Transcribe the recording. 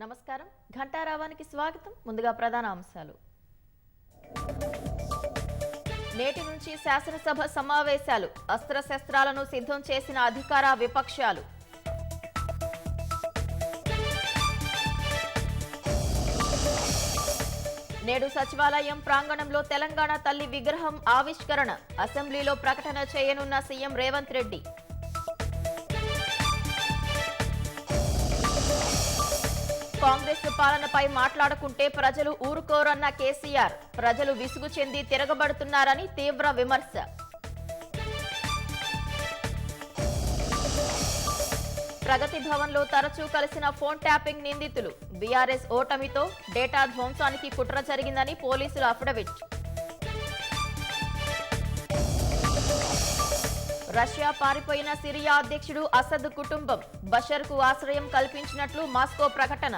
నమస్కారం ఘంటారావానికి స్వాగతం. ముందుగా ప్రధాన అంశాలు. నేటి నుంచి శాసనసభ సమావేశాలు. అస్త్రశస్త్రాలను సిద్ధం చేసిన అధికార విపక్షాలు. నేడు సచివాలయం ప్రాంగణంలో తెలంగాణ తల్లి విగ్రహం ఆవిష్కరణ. అసెంబ్లీలో ప్రకటన చేయనున్న సీఎం రేవంత్ రెడ్డి. కాంగ్రెస్ పాలనపై మాట్లాడుకుంటే ప్రజలు ఊరుకోరన్న కేసీఆర్. ప్రజలు విసుగు చెంది తిరగబడుతున్నారని తీవ్ర విమర్శ. ప్రగతి భవన్లో తరచూ కలిసిన ఫోన్ ట్యాపింగ్ నిందితులు. బీఆర్ఎస్ ఓటమితో డేటా ధ్వంసానికి కుట్ర జరిగిందని పోలీసుల అఫిడవిట్. రష్యా పారిపోయిన సిరియా అధ్యక్షుడు అసద్ కుటుంబం. బషర్కు ఆశ్రయం కల్పించినట్లు మాస్కో ప్రకటన.